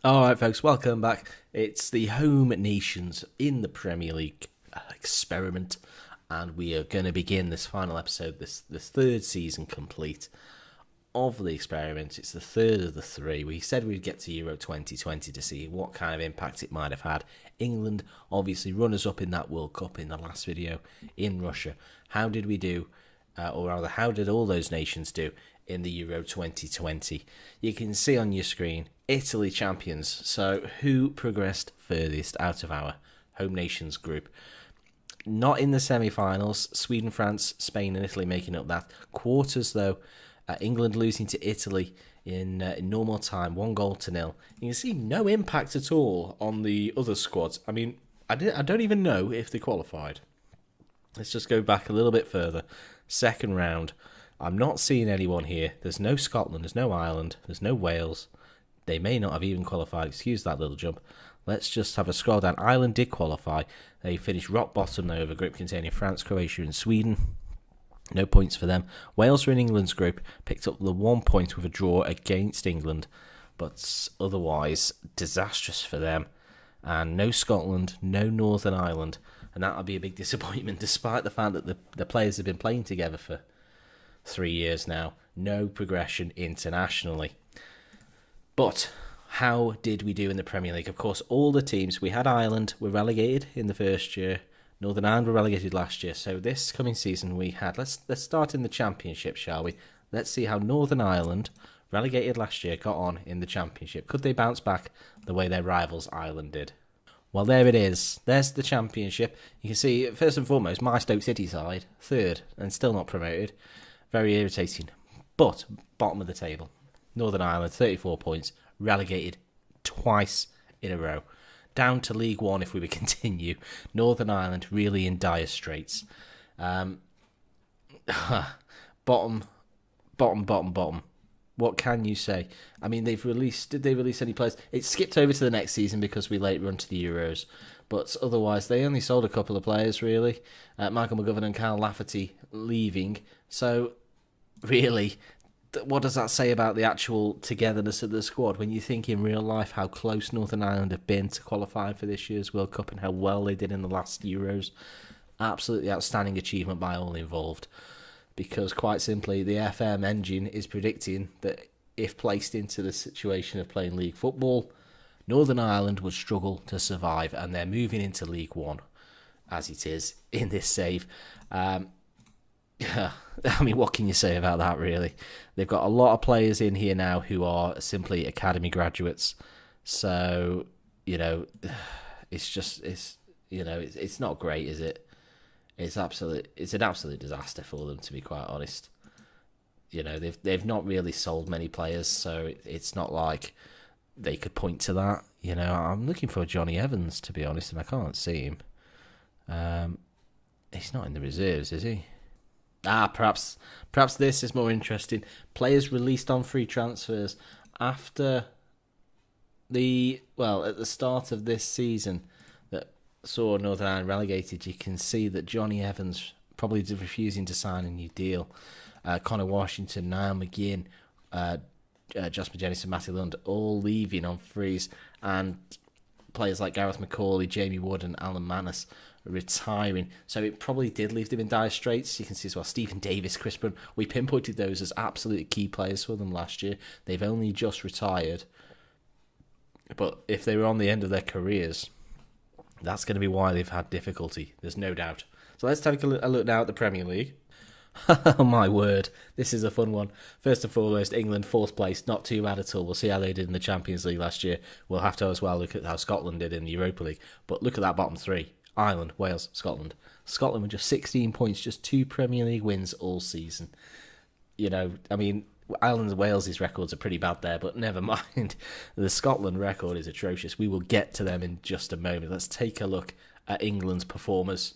Alright folks, welcome back. It's the home nations in the Premier League experiment, and we are going to begin this final episode, this third season complete of the experiment. It's the third of the three. We said we'd get to Euro 2020 to see what kind of impact it might have had. England, obviously runners-up in that World Cup in the last video in Russia. How did we do, or rather, how did all those nations do in the Euro 2020? You can see on your screen, Italy champions. So who progressed furthest out of our home nations group? Not in the semi-finals. Sweden, France, Spain and Italy making up that. Quarters though, England losing to Italy in normal time, 1-0. You can see no impact at all on the other squads. I mean, I don't even know if they qualified. Let's just go back a little bit further. Second round. I'm not seeing anyone here. There's no Scotland, there's no Ireland, there's no Wales. They may not have even qualified. Excuse that little jump. Let's just have a scroll down. Ireland did qualify. They finished rock bottom though of a group containing France, Croatia and Sweden. No points for them. Wales were in England's group, picked up the 1 point with a draw against England, but otherwise disastrous for them. And no Scotland, no Northern Ireland, and that'll be a big disappointment despite the fact that the players have been playing together for 3 years now. No progression internationally. But how did we do in the Premier League? Of course, all the teams, we had Ireland were relegated in the first year. Northern Ireland were relegated last year. So this coming season we had, let's start in the Championship, shall we? Let's see how Northern Ireland, relegated last year, got on in the Championship. Could they bounce back the way their rivals Ireland did? Well, there it is. There's the Championship. You can see, first and foremost, my Stoke City side, third, and still not promoted. Very irritating. But, bottom of the table. Northern Ireland, 34 points, relegated twice in a row. Down to League One if we would continue. Northern Ireland really in dire straits. Bottom. What can you say? I mean, did they release any players? It skipped over to the next season because we late run to the Euros. But otherwise, they only sold a couple of players, really. Michael McGovern and Kyle Lafferty leaving. So, really, what does that say about the actual togetherness of the squad when you think in real life how close Northern Ireland have been to qualifying for this year's World Cup and how well they did in the last Euros? Absolutely outstanding achievement by all involved. Because quite simply, the FM engine is predicting that if placed into the situation of playing league football, Northern Ireland would struggle to survive, and they're moving into League One, as it is in this save. I mean, what can you say about that, really? They've got a lot of players in here now who are simply academy graduates. So, it's not great, is it? It's an absolute disaster for them, to be quite honest. They've not really sold many players, so it's not like they could point to that. I'm looking for Johnny Evans, to be honest, and I can't see him. He's not in the reserves, is he? Perhaps this is more interesting. Players released on free transfers after at the start of this season that saw Northern Ireland relegated. You can see that Johnny Evans probably refusing to sign a new deal. Connor Washington, Niall McGinn, Josh Magennis and Matty Lund all leaving on frees, and players like Gareth McCauley, Jamie Wood and Alan Manus retiring. So it probably did leave them in dire straits. You can see as well Stephen Davis, Chris Brown. We pinpointed those as absolutely key players for them last year. They've only just retired. But if they were on the end of their careers, that's going to be why they've had difficulty. There's no doubt. So let's take a look now at the Premier League. Oh my word, this is a fun one. First and foremost, England, fourth place, not too bad at all. We'll see how they did in the Champions League last year. We'll have to as well look at how Scotland did in the Europa League. But look at that bottom three. Ireland, Wales, Scotland. Scotland with just 16 points, just 2 Premier League wins all season. Ireland and Wales' records are pretty bad there, but never mind. The Scotland record is atrocious. We will get to them in just a moment. Let's take a look at England's performers.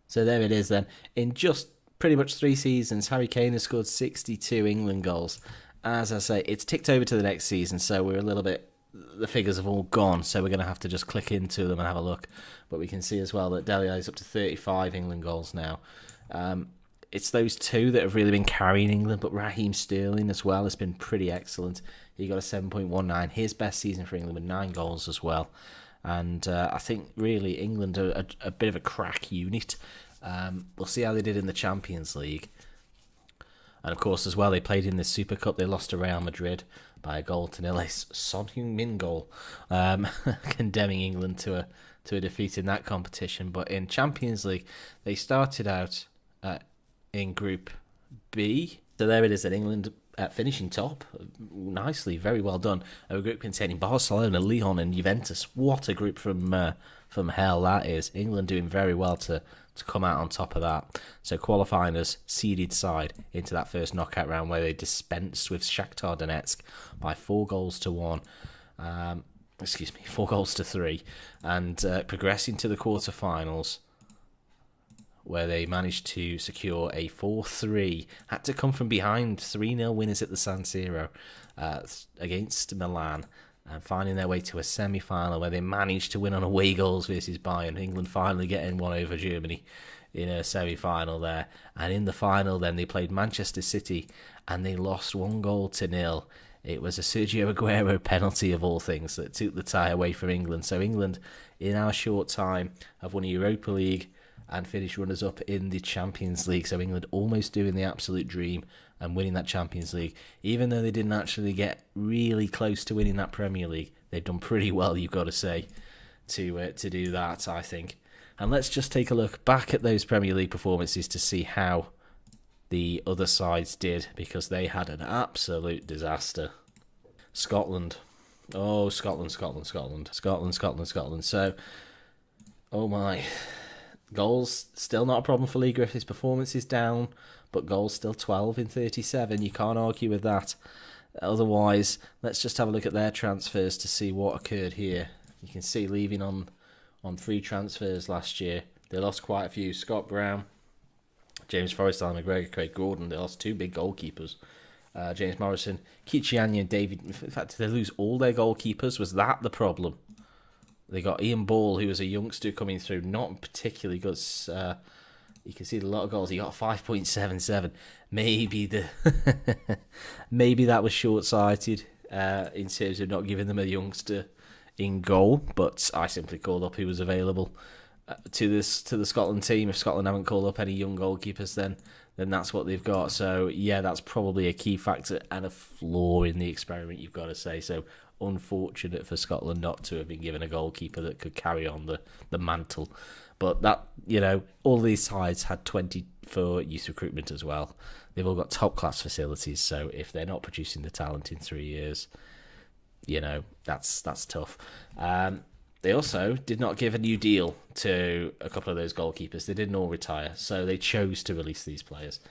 So there it is then. In just pretty much 3 seasons, Harry Kane has scored 62 England goals. As I say, it's ticked over to the next season, so we're a little bit... The figures have all gone, so we're going to have to just click into them and have a look. But we can see as well that Dele Alli is up to 35 England goals now. It's those two that have really been carrying England, but Raheem Sterling as well has been pretty excellent. He got a 7.19, his best season for England with 9 goals as well. And I think really England are a bit of a crack unit. We'll see how they did in the Champions League. And of course, as well, they played in the Super Cup. They lost to Real Madrid by a goal to nil. A Son Heung-min goal, condemning England to a defeat in that competition. But in Champions League, they started out in Group B. So there it is, at England finishing top nicely, very well done. A group containing Barcelona, Lyon, and Juventus. What a group from hell that is. England doing very well to come out on top of that. So qualifying as seeded side into that first knockout round where they dispensed with Shakhtar Donetsk by 4-1. 4-3, and progressing to the quarterfinals where they managed to secure a 4-3. Had to come from behind, 3-0 winners at the San Siro against Milan, and finding their way to a semi-final where they managed to win on away goals versus Bayern. England finally getting one over Germany in a semi-final there. And in the final then they played Manchester City and they lost 1-0. It was a Sergio Aguero penalty of all things that took the tie away from England. So England, in our short time, have won a Europa League and finished runners-up in the Champions League. So England almost doing the absolute dream and winning that Champions League. Even though they didn't actually get really close to winning that Premier League, they've done pretty well, you've got to say, to do that, I think. And let's just take a look back at those Premier League performances to see how the other sides did, because they had an absolute disaster. Scotland. Oh, Scotland. So, oh my. Goals, still not a problem for Lee Griffiths. Performance is down, but goals still 12 in 37. You can't argue with that. Otherwise, let's just have a look at their transfers to see what occurred here. You can see leaving on 3 transfers last year. They lost quite a few. Scott Brown, James Forrest, Alan McGregor, Craig Gordon. They lost 2 big goalkeepers. James Morrison, Kichianya, and David. In fact, did they lose all their goalkeepers? Was that the problem? They got Ian Ball, who was a youngster coming through, not particularly good. You can see a lot of goals. He got 5.77. Maybe that was short-sighted in terms of not giving them a youngster in goal. But I simply called up who was available to the Scotland team. If Scotland haven't called up any young goalkeepers, then that's what they've got. So yeah, that's probably a key factor and a flaw in the experiment, you've got to say. So unfortunate for Scotland not to have been given a goalkeeper that could carry on the mantle. But that, all these sides had 24 youth recruitment as well. They've all got top class facilities, so if they're not producing the talent in 3 years, that's tough. They also did not give a new deal to a couple of those goalkeepers. They didn't all retire, so they chose to release these players.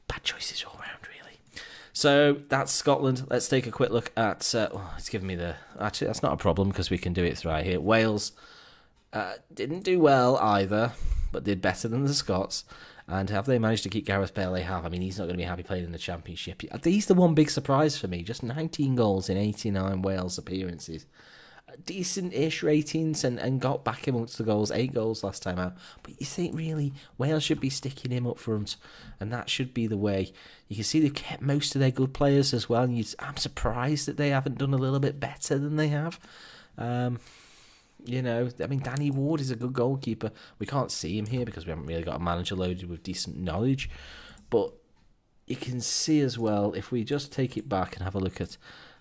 Bad choices all round, really. So that's Scotland. Let's take a quick look at... it's giving me the... Actually, that's not a problem because we can do it right here. Wales didn't do well either, but did better than the Scots. And have they managed to keep Gareth Bale? They have. I mean, he's not going to be happy playing in the Championship. He's the one big surprise for me. Just 19 goals in 89 Wales appearances. Decent-ish ratings and got back amongst the goals. 8 goals last time out. But you think, really, Wales should be sticking him up front, and that should be the way. You can see they've kept most of their good players as well, and I'm surprised that they haven't done a little bit better than they have. I mean, Danny Ward is a good goalkeeper. We can't see him here because we haven't really got a manager loaded with decent knowledge. But you can see as well, if we just take it back and have a look at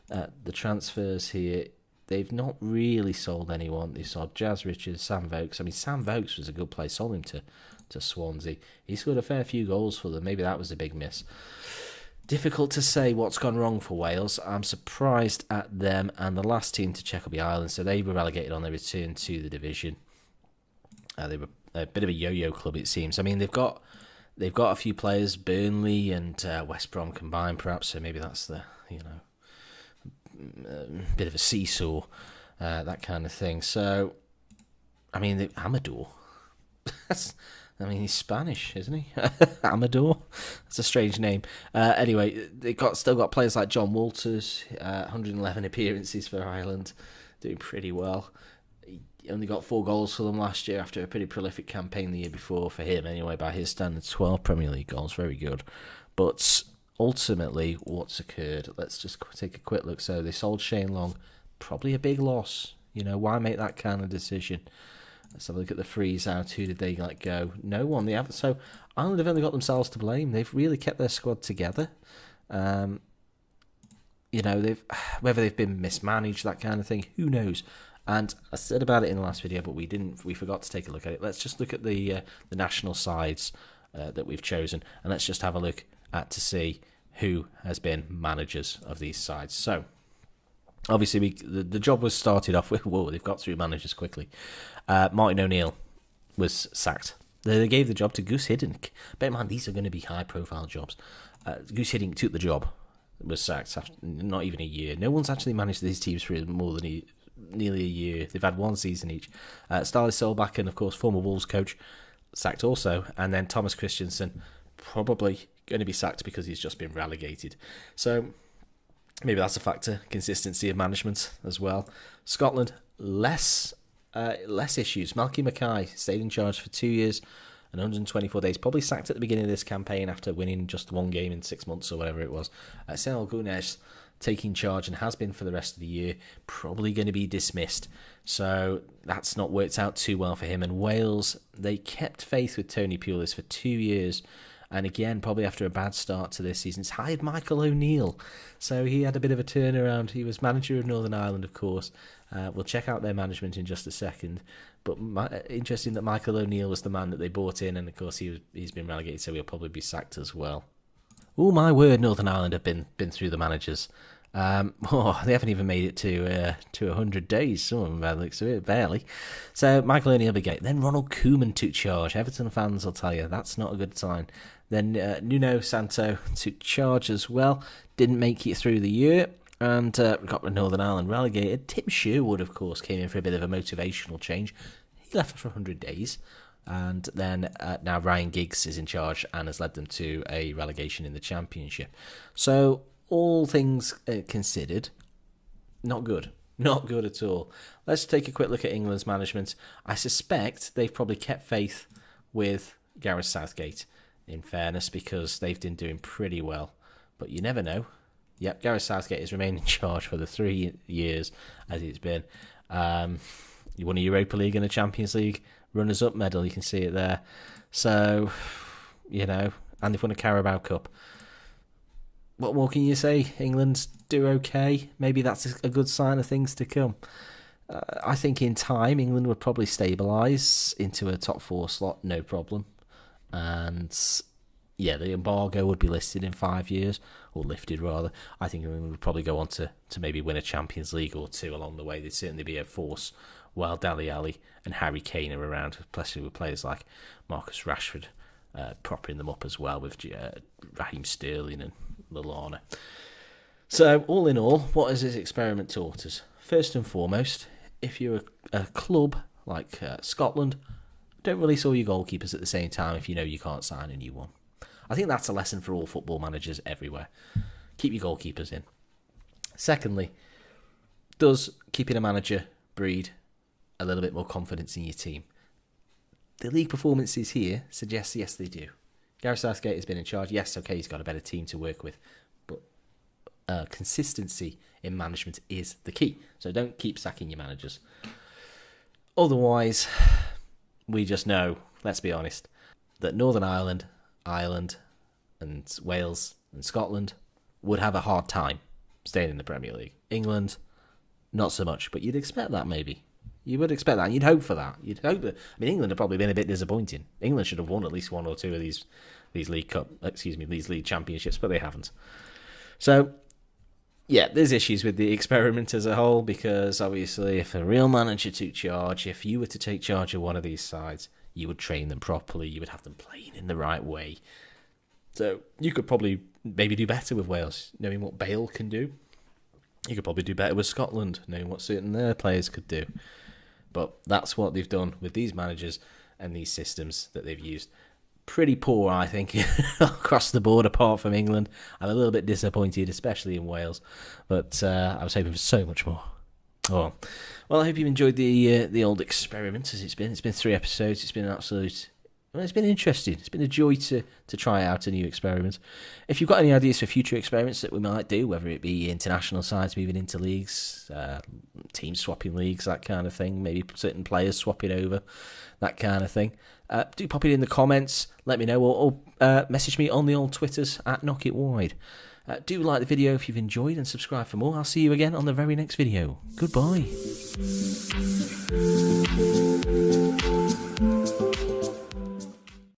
the transfers here, they've not really sold anyone. They sold Jazz Richards, Sam Vokes. I mean, Sam Vokes was a good player. Sold him to Swansea. He scored a fair few goals for them. Maybe that was a big miss. Difficult to say what's gone wrong for Wales. I'm surprised at them. And the last team to check will be Ireland. So they were relegated on their return to the division. They were a bit of a yo-yo club, it seems. I mean, they've got a few players, Burnley and West Brom combined, perhaps. So maybe that's the bit of a seesaw, that kind of thing. So, I mean, Amador. He's Spanish, isn't he? Amador. That's a strange name. Anyway, they still got players like John Walters, 111 appearances for Ireland, doing pretty well. only got 4 goals for them last year after a pretty prolific campaign the year before, for him anyway, by his standards, 12 Premier League goals, very good. But ultimately, what's occurred? Let's just take a quick look. So they sold Shane Long, probably a big loss. Why make that kind of decision? Let's have a look at the freeze out. Who did they let go? No one. They haven't. So Ireland have only got themselves to blame. They've really kept their squad together. Whether they've been mismanaged, that kind of thing, who knows? And I said about it in the last video, but we forgot to take a look at it. Let's just look at the national sides that we've chosen, and let's just have a look to see who has been managers of these sides. So, obviously, the job was started off with, they've got through managers quickly. Martin O'Neill was sacked. They gave the job to Gus Hiddink. Bear in mind, these are going to be high-profile jobs. Gus Hiddink took the job, was sacked after not even a year. No one's actually managed these teams for more than nearly a year. They've had 1 season each. Ståle Solbakken, of course, former Wolves coach, sacked also. And then Thomas Christiansen, probably going to be sacked because he's just been relegated. So maybe that's a factor. Consistency of management as well. Scotland, less issues. Malky Mackay stayed in charge for 2 years and 124 days. Probably sacked at the beginning of this campaign after winning just 1 game in 6 months or whatever it was. Senel Gunes taking charge and has been for the rest of the year. Probably going to be dismissed. So that's not worked out too well for him. And Wales, they kept faith with Tony Pulis for 2 years. And again, probably after a bad start to this season, it's hired Michael O'Neill. So he had a bit of a turnaround. He was manager of Northern Ireland, of course. We'll check out their management in just a second. But interesting that Michael O'Neill was the man that they brought in. And, of course, he's been relegated, so he'll probably be sacked as well. Oh, my word, Northern Ireland have been through the managers. They haven't even made it to 100 days. Some of them, by the looks of it, barely. So Michael O'Neill began. Then Ronald Koeman took charge. Everton fans will tell you that's not a good sign. Then Nuno Santo took charge as well. Didn't make it through the year and got Northern Ireland relegated. Tim Sherwood, of course, came in for a bit of a motivational change. He left after 100 days. And then now Ryan Giggs is in charge and has led them to a relegation in the Championship. So all things considered, not good. Not good at all. Let's take a quick look at England's management. I suspect they've probably kept faith with Gareth Southgate, in fairness, because they've been doing pretty well. But you never know. Yep, Gareth Southgate has remained in charge for the 3 years as it's been. You won a Europa League and a Champions League runners-up medal, you can see it there. So, and they've won a Carabao Cup. What more can you say? England do okay. Maybe that's a good sign of things to come. I think in time, England would probably stabilise into a top 4 slot, no problem. And the embargo would be listed in 5 years, or lifted rather. I think England would probably go on to maybe win a Champions League or 2 along the way. They'd certainly be a force while Dele Alli and Harry Kane are around, especially with players like Marcus Rashford propping them up as well, with Raheem Sterling and Lallana. So, all in all, what has this experiment taught us? First and foremost, if you're a club like Scotland, don't release all your goalkeepers at the same time if you know you can't sign a new one. I think that's a lesson for all football managers everywhere. Keep your goalkeepers in. Secondly, does keeping a manager breed a little bit more confidence in your team? The league performances here suggest yes, they do. Gareth Southgate has been in charge. Yes, okay, he's got a better team to work with. But consistency in management is the key. So don't keep sacking your managers. Otherwise, we just know, let's be honest, that Northern Ireland, Ireland and Wales and Scotland would have a hard time staying in the Premier League. England, not so much. But you'd expect that maybe. You would expect that. You'd hope for that. You'd hope that. I mean, England have probably been a bit disappointing. England should have won at least 1 or 2 of these these league championships, but they haven't. So, yeah, there's issues with the experiment as a whole, because obviously, if a real manager took charge, if you were to take charge of one of these sides, you would train them properly. You would have them playing in the right way. So you could probably maybe do better with Wales, knowing what Bale can do. You could probably do better with Scotland, knowing what certain their players could do. But that's what they've done with these managers and these systems that they've used. Pretty poor, I think, across the board, apart from England. I'm a little bit disappointed, especially in Wales. But I was hoping for so much more. Oh, well, I hope you've enjoyed the old experiment as it's been. It's been 3 episodes. It's been an absolute... Well, it's been interesting. It's been a joy to try out a new experiment. If you've got any ideas for future experiments that we might do, whether it be international sides moving into leagues, team swapping leagues, that kind of thing, maybe certain players swapping over, that kind of thing, do pop it in the comments. Let me know, or message me on the old Twitters at KnockItWide. Do like the video if you've enjoyed and subscribe for more. I'll see you again on the very next video. Goodbye.